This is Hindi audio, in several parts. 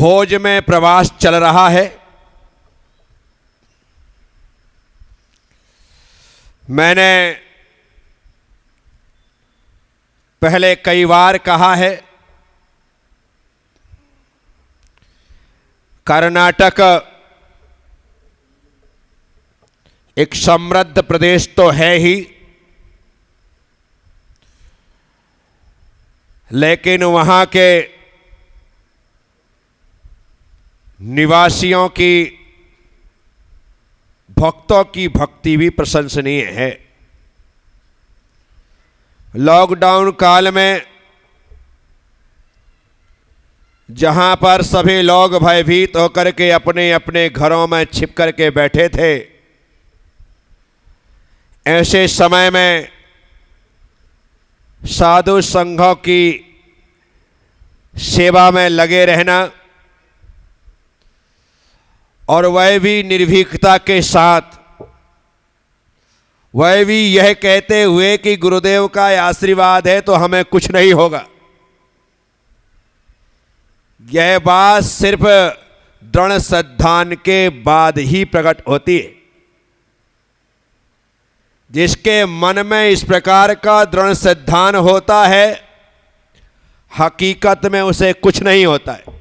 भोज में प्रवास चल रहा है। मैंने पहले कई बार कहा है, कर्नाटक एक समृद्ध प्रदेश तो है ही, लेकिन वहां के निवासियों की, भक्तों की भक्ति भी प्रशंसनीय है। लॉकडाउन काल में जहां पर सभी लोग भयभीत होकर के अपने अपने घरों में छिप कर के बैठे थे, ऐसे समय में साधु संघों की सेवा में लगे रहना और वह भी निर्भीकता के साथ, वह भी यह कहते हुए कि गुरुदेव का आशीर्वाद है तो हमें कुछ नहीं होगा। यह बात सिर्फ दृढ़ श्रद्धान के बाद ही प्रकट होती है। जिसके मन में इस प्रकार का दृढ़ श्रद्धान होता है, हकीकत में उसे कुछ नहीं होता है।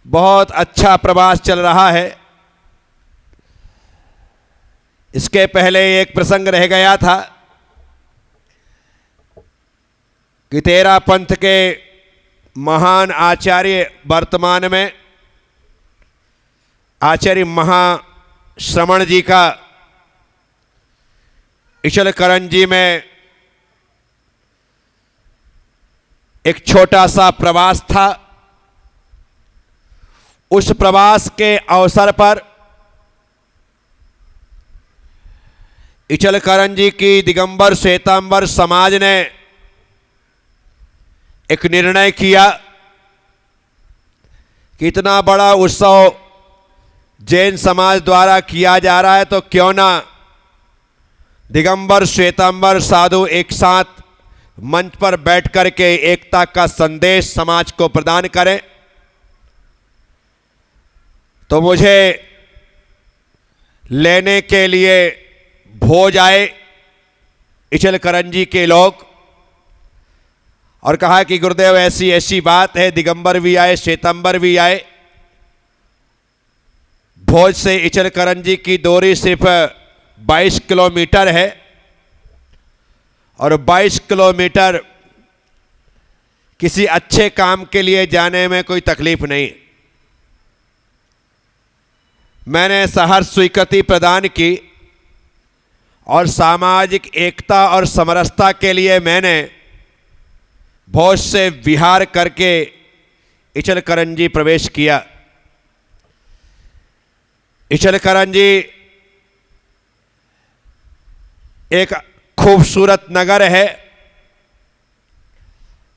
बहुत अच्छा प्रवास चल रहा है। इसके पहले एक प्रसंग रह गया था कि तेरा पंथ के महान आचार्य, वर्तमान में आचार्य महाश्रमण जी का इचलकरंजी में एक छोटा सा प्रवास था। उस प्रवास के अवसर पर इचलकरंजी की दिगंबर श्वेतांबर समाज ने एक निर्णय किया कि इतना बड़ा उत्सव जैन समाज द्वारा किया जा रहा है, तो क्यों ना दिगंबर श्वेतांबर साधु एक साथ मंच पर बैठ कर के एकता का संदेश समाज को प्रदान करें। तो मुझे लेने के लिए भोज आए इचलकरंजी के लोग और कहा कि गुरुदेव ऐसी ऐसी बात है, दिगंबर भी आए, श्वेतांबर भी आए। भोज से इचलकरंजी की दूरी सिर्फ 22 किलोमीटर है और 22 किलोमीटर किसी अच्छे काम के लिए जाने में कोई तकलीफ नहीं। मैंने सहर्ष स्वीकृति प्रदान की और सामाजिक एकता और समरसता के लिए मैंने भोज से विहार करके इचलकरंजी प्रवेश किया। इचलकरंजी एक खूबसूरत नगर है,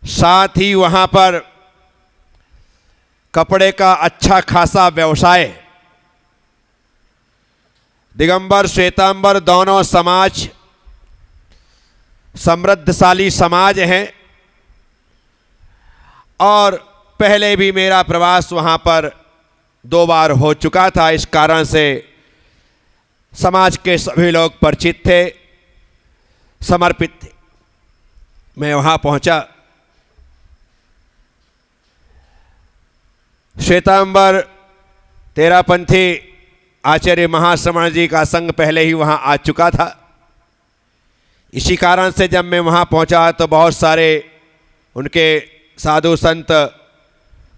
साथ ही वहां पर कपड़े का अच्छा खासा व्यवसाय है। दिगंबर श्वेतांबर दोनों समाज समृद्धशाली समाज हैं और पहले भी मेरा प्रवास वहां पर 2 बार हो चुका था। इस कारण से समाज के सभी लोग परिचित थे, समर्पित थे। मैं वहां पहुंचा। श्वेतांबर तेरापंथी आचार्य महाश्रमण जी का संघ पहले ही वहां आ चुका था। इसी कारण से जब मैं वहां पहुंचा तो बहुत सारे उनके साधु संत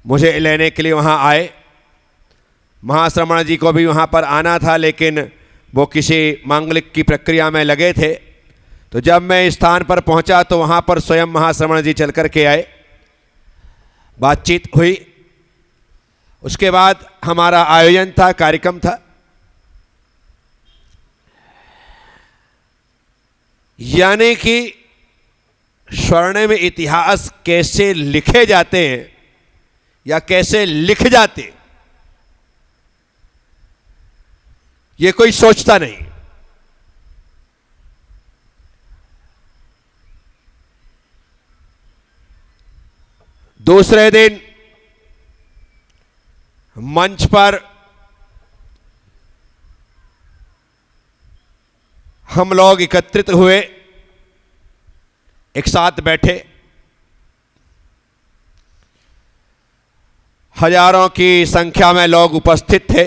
मुझे लेने के लिए वहां आए। महाश्रमण जी को भी वहां पर आना था, लेकिन वो किसी मांगलिक की प्रक्रिया में लगे थे। तो जब मैं इस स्थान पर पहुंचा तो वहां पर स्वयं महाश्रमण जी चल कर के आए, बातचीत हुई। उसके बाद हमारा आयोजन था, कार्यक्रम था। यानी कि स्वर्णिम इतिहास कैसे लिखे जाते हैं या कैसे लिख जाते हैं, ये कोई सोचता नहीं। दूसरे दिन मंच पर हम लोग एकत्रित हुए, एक साथ बैठे। हजारों की संख्या में लोग उपस्थित थे।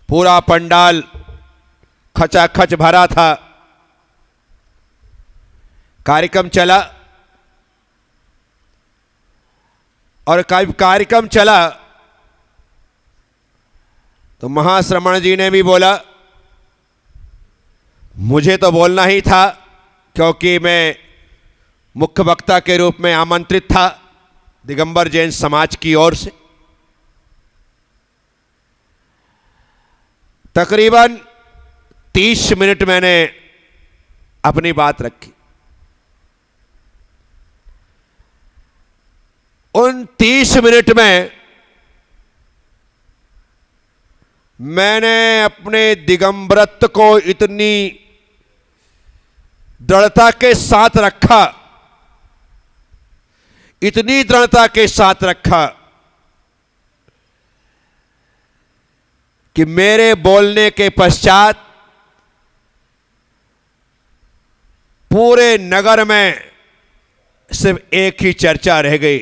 पूरा पंडाल खचाखच भरा था। कार्यक्रम चला और कार्यक्रम चला तो महाश्रमण जी ने भी बोला, मुझे तो बोलना ही था क्योंकि मैं मुख्य वक्ता के रूप में आमंत्रित था दिगंबर जैन समाज की ओर से। तकरीबन 30 मिनट मैंने अपनी बात रखी। उन 30 मिनट में मैंने अपने दिगंबरत्व को इतनी दृढ़ता के साथ रखा, इतनी दृढ़ता के साथ रखा कि मेरे बोलने के पश्चात पूरे नगर में सिर्फ एक ही चर्चा रह गई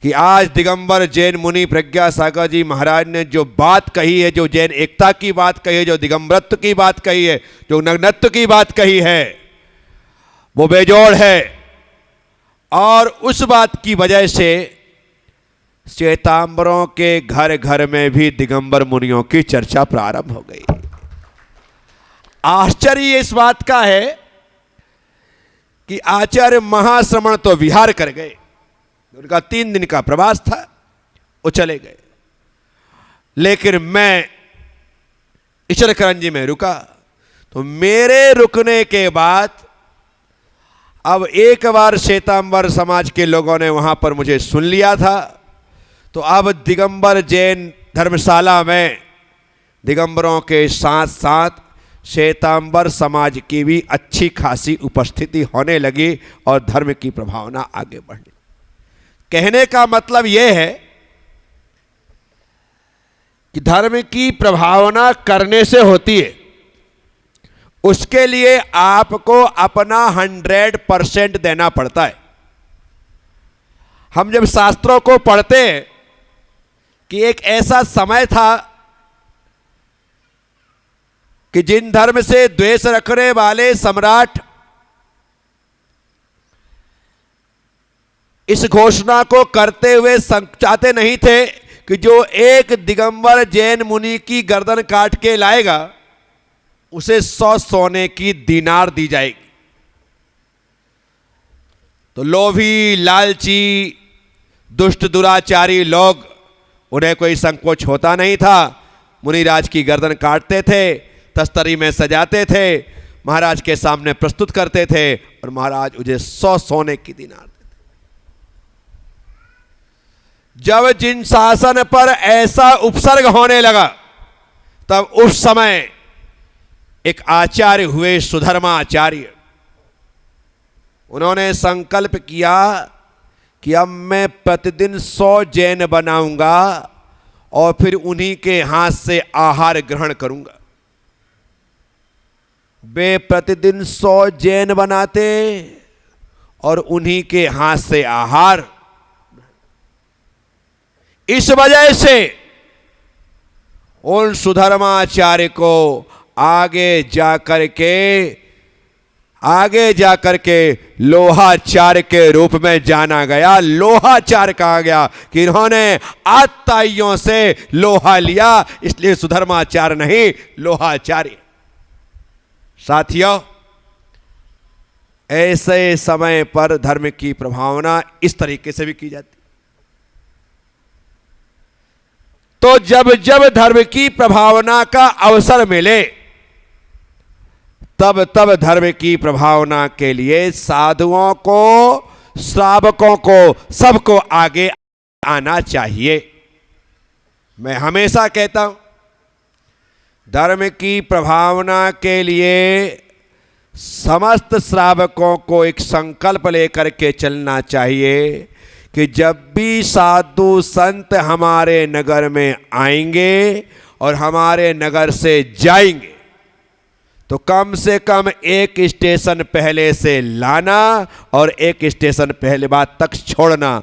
कि आज दिगंबर जैन मुनि प्रज्ञा सागर जी महाराज ने जो बात कही है, जो जैन एकता की बात कही है, जो दिगंबरत्व की बात कही है, जो नग्नत्व की बात कही है, वो बेजोड़ है। और उस बात की वजह से श्वेतांबरों के घर घर में भी दिगंबर मुनियों की चर्चा प्रारंभ हो गई। आश्चर्य इस बात का है कि आचार्य महाश्रमण तो विहार कर गए, उनका 3 दिन का प्रवास था, वो चले गए, लेकिन मैं ईश्वरकरंजी में रुका। तो मेरे रुकने के बाद अब एक बार श्वेतांबर समाज के लोगों ने वहां पर मुझे सुन लिया था, तो अब दिगंबर जैन धर्मशाला में दिगंबरों के साथ साथ श्वेतांबर समाज की भी अच्छी खासी उपस्थिति होने लगी और धर्म की प्रभावना आगे बढ़ने। कहने का मतलब यह है कि धर्म की प्रभावना करने से होती है, उसके लिए आपको अपना 100% देना पड़ता है। हम जब शास्त्रों को पढ़ते हैं कि एक ऐसा समय था कि जिन धर्म से द्वेष रखने वाले सम्राट इस घोषणा को करते हुए चाहते नहीं थे कि जो एक दिगंबर जैन मुनि की गर्दन काट के लाएगा उसे 100 सोने की दीनार दी जाएगी। तो लोभी, लालची, दुष्ट, दुराचारी लोग, उन्हें कोई संकोच होता नहीं था। मुनिराज की गर्दन काटते थे, तस्तरी में सजाते थे, महाराज के सामने प्रस्तुत करते थे और महाराज उन्हें 100 सोने की दीनार। जब जिन शासन पर ऐसा उपसर्ग होने लगा तब उस समय एक आचार्य हुए, सुधर्माचार्य। उन्होंने संकल्प किया कि अब मैं प्रतिदिन 100 जैन बनाऊंगा और फिर उन्हीं के हाथ से आहार ग्रहण करूंगा। वे प्रतिदिन 100 जैन बनाते और उन्हीं के हाथ से आहार। इस वजह से उन सुधर्माचार्य को आगे जाकर के लोहाचार्य के रूप में जाना गया। लोहाचार्य कहा गया कि इन्होंने आताइयों से लोहा लिया, इसलिए सुधर्माचार्य नहीं, लोहाचार्य। साथियों, ऐसे समय पर धर्म की प्रभावना इस तरीके से भी की जाती। तो जब जब धर्म की प्रभावना का अवसर मिले तब तब धर्म की प्रभावना के लिए साधुओं को, श्रावकों को, सबको आगे आना चाहिए। मैं हमेशा कहता हूं, धर्म की प्रभावना के लिए समस्त श्रावकों को एक संकल्प लेकर के चलना चाहिए कि जब भी साधु संत हमारे नगर में आएंगे और हमारे नगर से जाएंगे तो कम से कम एक स्टेशन पहले से लाना और एक स्टेशन पहले बाद तक छोड़ना।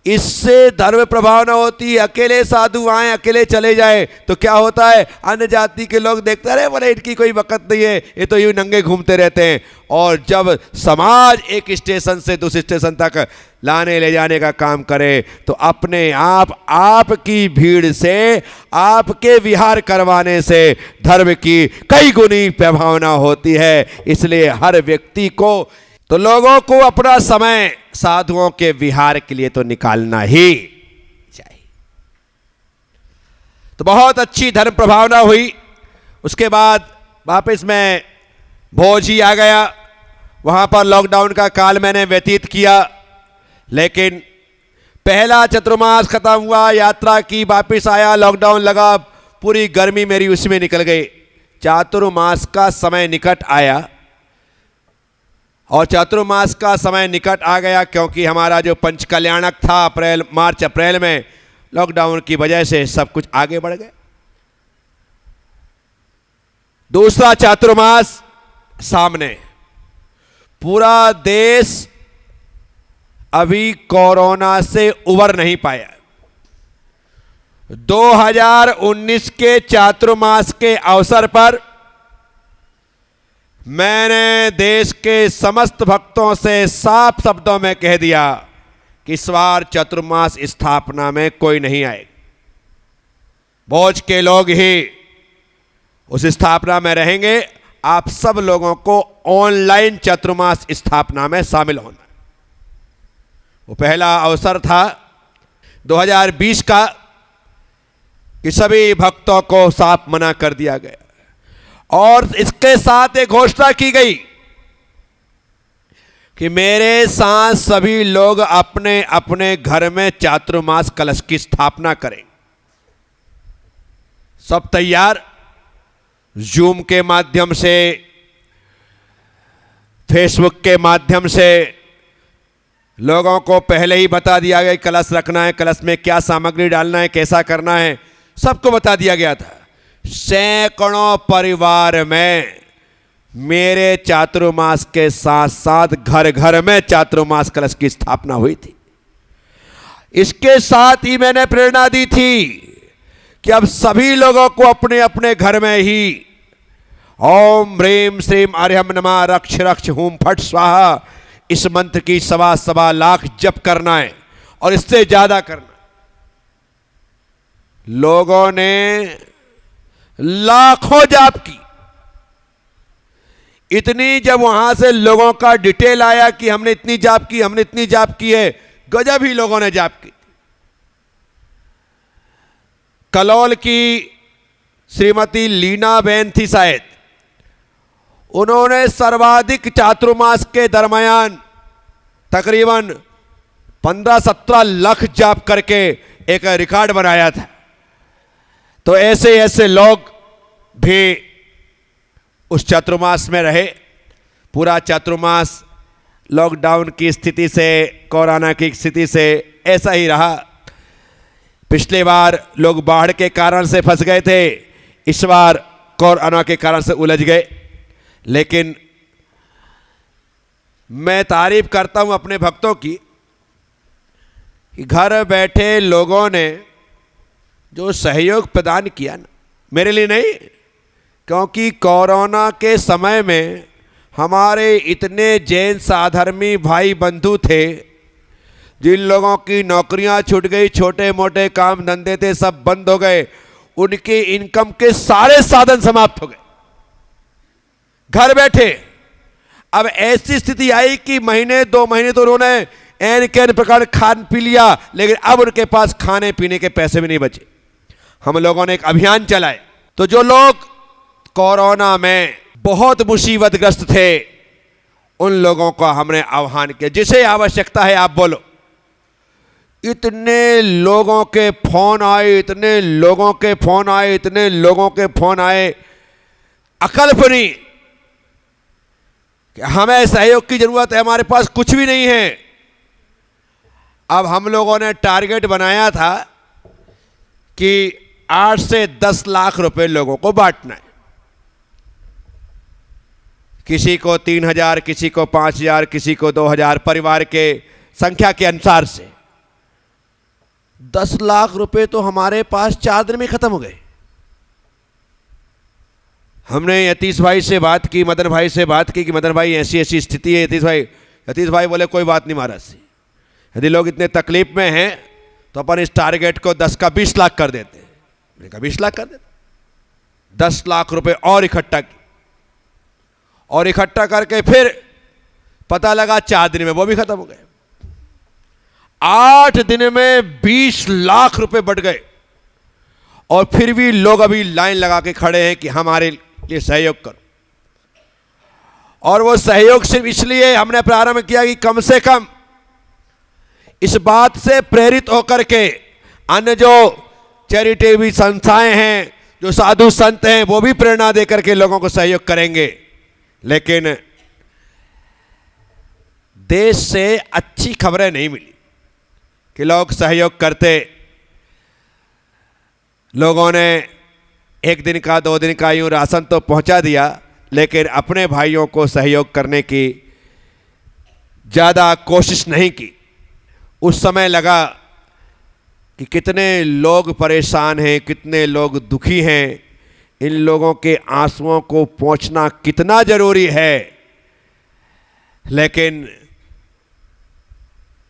इससे धर्म प्रभाव न होती। अकेले साधु आए अकेले चले जाए तो क्या होता है, अन्य जाति के लोग देखते रहे बोले इनकी कोई वक़्त नहीं है, ये तो यूं नंगे घूमते रहते हैं। और जब समाज एक स्टेशन से दूसरे स्टेशन तक लाने ले जाने का काम करे तो अपने आप आपकी भीड़ से, आपके विहार करवाने से धर्म की कई गुनी प्रभावना होती है। इसलिए हर व्यक्ति को तो लोगों को अपना समय साधुओं के विहार के लिए तो निकालना ही चाहिए। तो बहुत अच्छी धर्म प्रभावना हुई। उसके बाद वापस मैं भोज ही आ गया। वहां पर लॉकडाउन का काल मैंने व्यतीत किया, लेकिन पहला चतुर्मास खत्म हुआ, यात्रा की, वापस आया, लॉकडाउन लगा, पूरी गर्मी मेरी उसमें निकल गई। चातुर्मास का समय निकट आया और चातुर्मास का समय निकट आ गया क्योंकि हमारा जो पंच कल्याणक था मार्च अप्रैल में, लॉकडाउन की वजह से सब कुछ आगे बढ़ गए। दूसरा चातुर्मास सामने, पूरा देश अभी कोरोना से उबर नहीं पाया। 2019 के चातुर्मास के अवसर पर मैंने देश के समस्त भक्तों से साफ शब्दों में कह दिया कि इस बार चतुर्मास स्थापना में कोई नहीं आए। भोज के लोग ही उस स्थापना में रहेंगे। आप सब लोगों को ऑनलाइन चतुर्मास स्थापना में शामिल होना। वो पहला अवसर था 2020 का कि सभी भक्तों को साफ मना कर दिया गया और इसके साथ एक घोषणा की गई कि मेरे साथ सभी लोग अपने अपने घर में चातुर्मास कलश की स्थापना करें। सब तैयार, जूम के माध्यम से, फेसबुक के माध्यम से लोगों को पहले ही बता दिया गया कलश रखना है, कलश में क्या सामग्री डालना है, कैसा करना है, सबको बता दिया गया था। सैकड़ों परिवार में मेरे चातुर्मास के साथ साथ घर घर में चातुर्मास कलश की स्थापना हुई थी। इसके साथ ही मैंने प्रेरणा दी थी कि अब सभी लोगों को अपने अपने घर में ही ओम ह्रीम श्रीम अर्यम नमः रक्ष रक्ष हूम फट स्वाहा इस मंत्र की 1.25 लाख जप करना है और इससे ज्यादा करना। लोगों ने लाखों जाप की। इतनी जब वहां से लोगों का डिटेल आया कि हमने इतनी जाप की, हमने इतनी जाप की है, गजब ही लोगों ने जाप की। कलोल की श्रीमती लीना बहन थी शायद, उन्होंने सर्वाधिक चातुर्मास के दरमियान तकरीबन 15-17 लाख जाप करके एक रिकॉर्ड बनाया था। तो ऐसे ऐसे लोग भी उस चातुर्मास में रहे। पूरा चातुर्मास लॉकडाउन की स्थिति से, कोरोना की स्थिति से ऐसा ही रहा। पिछले बार लोग बाढ़ के कारण से फंस गए थे, इस बार कोरोना के कारण से उलझ गए। लेकिन मैं तारीफ करता हूं अपने भक्तों की कि घर बैठे लोगों ने जो सहयोग प्रदान किया ना, मेरे लिए नहीं, क्योंकि कोरोना के समय में हमारे इतने जैन साधर्मी भाई बंधु थे जिन लोगों की नौकरियां छूट गई, छोटे मोटे काम धंधे थे सब बंद हो गए, उनके इनकम के सारे साधन समाप्त हो गए। घर बैठे अब ऐसी स्थिति आई कि महीने 2 महीने तो उन्होंने एन कैन प्रकार खान पी लिया, लेकिन अब उनके पास खाने पीने के पैसे भी नहीं बचे। हम लोगों ने एक अभियान चलाए, तो जो लोग कोरोना में बहुत मुसीबतग्रस्त थे उन लोगों को हमने आह्वान किया, जिसे आवश्यकता है आप बोलो। इतने लोगों के फोन आए, इतने लोगों के फोन आए, इतने लोगों के फोन आए, अकल्पनीय कि हमें सहयोग की जरूरत है, हमारे पास कुछ भी नहीं है। अब हम लोगों ने टारगेट बनाया था कि 8 से 10 लाख रुपए लोगों को बांटना है। किसी को 3,000, किसी को 5,000, किसी को 2,000, परिवार के संख्या के अनुसार से। 10 लाख रुपए तो हमारे पास 4 दिन में खत्म हो गए। हमने यतीश भाई से बात की, मदन भाई से बात की कि मदन भाई ऐसी ऐसी स्थिति है। यतीश भाई बोले कोई बात नहीं महाराज जी, यदि लोग इतने तकलीफ में हैं तो अपन इस टारगेट को 10 का 20 लाख कर देते हैं। मैंने कहा 20 लाख कर देते। 10 लाख रुपए और इकट्ठा की, और इकट्ठा करके फिर पता लगा 4 दिन में वो भी खत्म हो गए। 8 दिन में 20 लाख रुपए बढ़ गए, और फिर भी लोग अभी लाइन लगा के खड़े हैं कि हमारे लिए सहयोग करो। और वो सहयोग सिर्फ इसलिए हमने प्रारंभ किया कि कम से कम इस बात से प्रेरित होकर के अन्य जो चैरिटेबल संस्थाएं हैं, जो साधु संत हैं, वो भी प्रेरणा देकर के लोगों को सहयोग करेंगे। लेकिन देश से अच्छी खबरें नहीं मिली कि लोग सहयोग करते। लोगों ने 1 दिन का 2 दिन का यूं राशन तो पहुंचा दिया, लेकिन अपने भाइयों को सहयोग करने की ज़्यादा कोशिश नहीं की। उस समय लगा कि कितने लोग परेशान हैं, कितने लोग दुखी हैं, इन लोगों के आंसुओं को पहुंचना कितना जरूरी है। लेकिन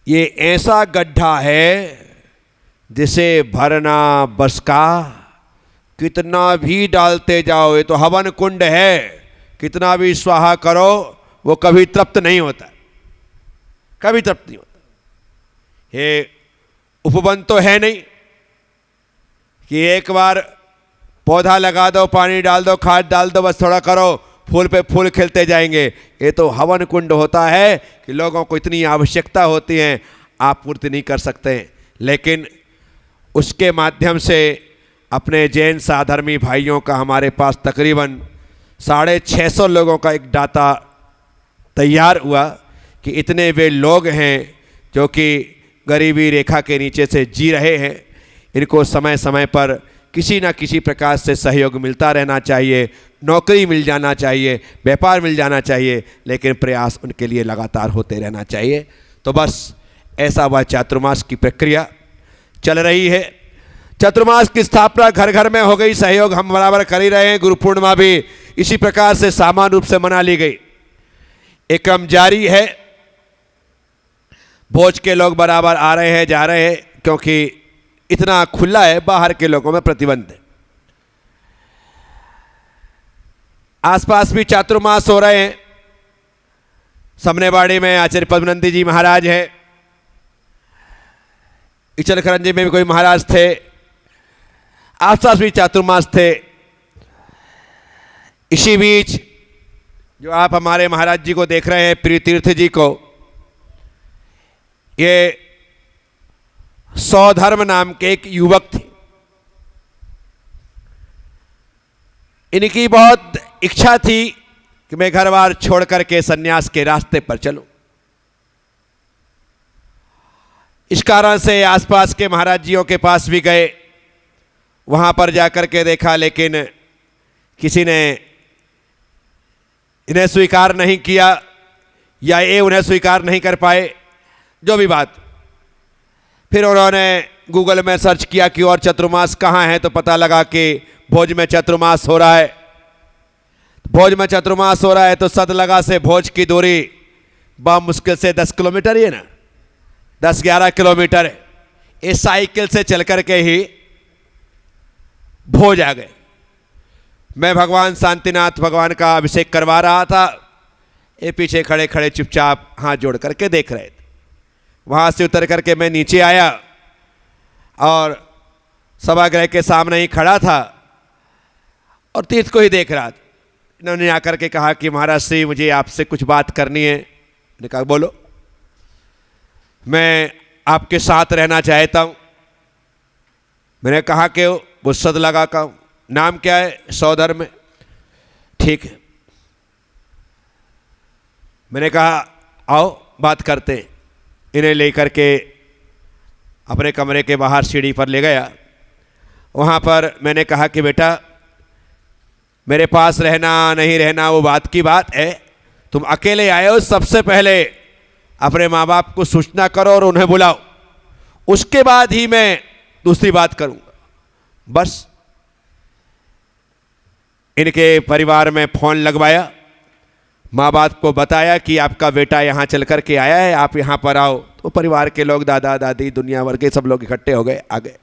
ये ऐसा गड्ढा है जिसे भरना बस का, कितना भी डालते जाओ, ये तो हवन कुंड है, कितना भी स्वाहा करो वो कभी तृप्त नहीं होता, कभी तृप्त नहीं होता। ये उपवन तो है नहीं कि एक बार पौधा लगा दो, पानी डाल दो, खाद डाल दो, बस थोड़ा करो, फूल पे फूल खिलते जाएंगे। ये तो हवन कुंड होता है कि लोगों को इतनी आवश्यकता होती है, आप पूर्ति नहीं कर सकते। लेकिन उसके माध्यम से अपने जैन साधर्मी भाइयों का हमारे पास तकरीबन 650 लोगों का एक डाटा तैयार हुआ कि इतने वे लोग हैं जो कि गरीबी रेखा के नीचे से जी रहे हैं। इनको समय समय पर किसी न किसी प्रकार से सहयोग मिलता रहना चाहिए, नौकरी मिल जाना चाहिए, व्यापार मिल जाना चाहिए, लेकिन प्रयास उनके लिए लगातार होते रहना चाहिए। तो बस ऐसा वह चातुर्मास की प्रक्रिया चल रही है। चातुर्मास की स्थापना घर घर में हो गई, सहयोग हम बराबर कर ही रहे हैं। गुरु पूर्णिमा भी इसी प्रकार से सामान्य रूप से मना ली गई। एक क्रम जारी है, भोज के लोग बराबर आ रहे हैं, जा रहे हैं, क्योंकि इतना खुला है, बाहर के लोगों में प्रतिबंध है। आसपास भी चातुर्मास हो रहे हैं। समनेवाड़ी में आचार्य पद्मनंदी जी महाराज है, इचलकरंजी में भी कोई महाराज थे, आसपास भी चातुर्मास थे। इसी बीच जो आप हमारे महाराज जी को देख रहे हैं, प्रिय तीर्थ जी को, ये सौधर्म नाम के एक युवक थे। इनकी बहुत इच्छा थी कि मैं घर बार छोड़ करके सन्यास के रास्ते पर चलूं। इस कारण से आसपास के महाराज जियों के पास भी गए, वहां पर जाकर के देखा, लेकिन किसी ने इन्हें स्वीकार नहीं किया या ये उन्हें स्वीकार नहीं कर पाए, जो भी बात। फिर उन्होंने गूगल में सर्च किया कि और चातुर्मास कहाँ है, तो पता लगा कि भोज में चातुर्मास हो रहा है। भोज में चातुर्मास हो रहा है तो सदलगा से भोज की दूरी बहुत मुश्किल से 10 किलोमीटर ही है ना, 10-11 किलोमीटर है। इस साइकिल से चल करके ही भोज आ गए। मैं भगवान शांतिनाथ भगवान का अभिषेक करवा रहा था, ये पीछे खड़े खड़े चुपचाप हाथ जोड़ करके देख रहे थे। वहाँ से उतर करके मैं नीचे आया और सभागृह के सामने ही खड़ा था और तीर्थ को ही देख रहा था। इन्होंने आकर के कहा कि महाराज श्री, मुझे आपसे कुछ बात करनी है। मैंने कहा बोलो। मैं आपके साथ रहना चाहता हूँ। मैंने कहा कि वो सदलगा का नाम क्या है? सौधर्म में। ठीक है। मैंने कहा आओ बात करते। इन्हें लेकर के अपने कमरे के बाहर सीढ़ी पर ले गया। वहाँ पर मैंने कहा कि बेटा मेरे पास रहना नहीं रहना वो बात की बात है, तुम अकेले आए हो, सबसे पहले अपने माँ बाप को सूचना करो और उन्हें बुलाओ, उसके बाद ही मैं दूसरी बात करूँगा। बस इनके परिवार में फ़ोन लगवाया, माँ बाप को बताया कि आपका बेटा यहाँ चल कर के आया है, आप यहाँ पर आओ। तो परिवार के लोग, दादा दादी, दुनिया भर के सब लोग इकट्ठे हो गए, आ गए।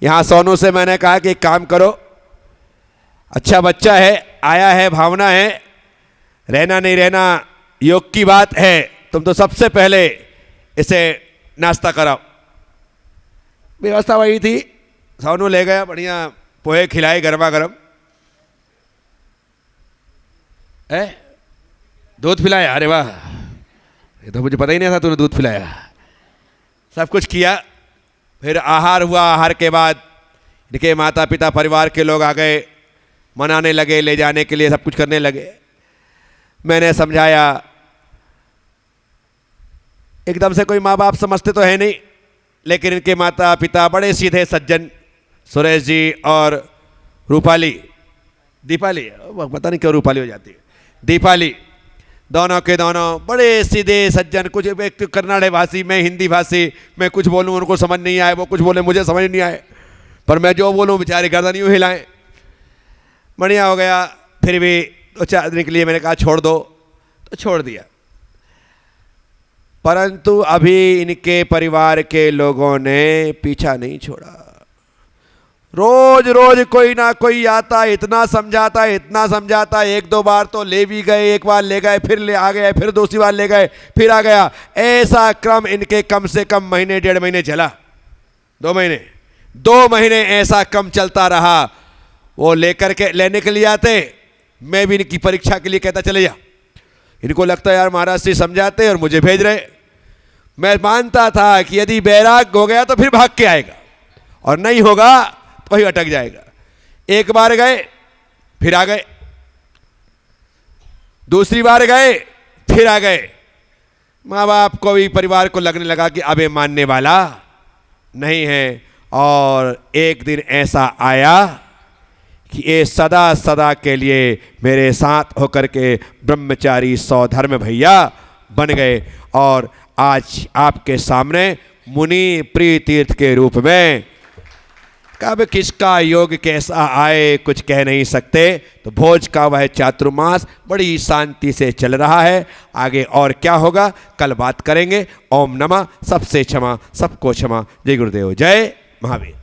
यहाँ सोनू से मैंने कहा कि एक काम करो, अच्छा बच्चा है, आया है, भावना है, रहना नहीं रहना योग की बात है, तुम तो सबसे पहले इसे नाश्ता कराओ। व्यवस्था वही थी, सोनू ले गया, बढ़िया पोहे खिलाए गर्मा गर्म, है दूध पिलाया। अरे वाह, ये तो मुझे पता ही नहीं था तूने दूध पिलाया। सब कुछ किया, फिर आहार हुआ। आहार के बाद इनके माता पिता, परिवार के लोग आ गए, मनाने लगे, ले जाने के लिए सब कुछ करने लगे। मैंने समझाया, एकदम से कोई माँ बाप समझते तो है नहीं, लेकिन इनके माता पिता बड़े सीधे सज्जन, सुरेश जी और रूपाली, दीपाली, पता नहीं क्यों रूपाली हो जाती है, दीपाली, दोनों के दोनों बड़े सीधे सज्जन। कुछ एक कन्नड़ भाषी, मैं हिंदी भाषी, मैं कुछ बोलूँ उनको समझ नहीं आए, वो कुछ बोले मुझे समझ नहीं आए, पर मैं जो बोलूँ बेचारे गर्दन यूँ हिलाएं। बढ़िया हो गया। फिर भी 2-4 दिन के लिए मैंने कहा छोड़ दो, तो छोड़ दिया। परंतु अभी इनके परिवार के लोगों ने पीछा नहीं छोड़ा। रोज रोज कोई ना कोई आता, इतना समझाता, इतना समझाता, 1-2 बार तो ले भी गए, एक बार ले गए, फिर ले आ गए, फिर दूसरी बार ले गए, फिर आ गया। ऐसा क्रम इनके कम से कम महीने 1.5 महीने चला, 2 महीने ऐसा क्रम चलता रहा। वो लेकर के लेने के लिए आते, मैं भी इनकी परीक्षा के लिए कहता चले जा। इनको लगता यार महाराज से समझाते और मुझे भेज रहे। मैं मानता था कि यदि बैराग हो गया तो फिर भाग के आएगा, और नहीं होगा तो वही अटक जाएगा। एक बार गए, फिर आ गए, दूसरी बार गए, फिर आ गए। माँ बाप को भी, परिवार को लगने लगा कि अब ये मानने वाला नहीं है। और एक दिन ऐसा आया कि ये सदा सदा के लिए मेरे साथ होकर के ब्रह्मचारी सौधर्म भैया बन गए, और आज आपके सामने मुनि प्रिय तीर्थ के रूप में। कब किसका योग कैसा आए कुछ कह नहीं सकते। तो भोज का वह चातुर्मास बड़ी शांति से चल रहा है। आगे और क्या होगा कल बात करेंगे। ओम नमः, सबसे क्षमा, सबको क्षमा। जय गुरुदेव, जय महावीर।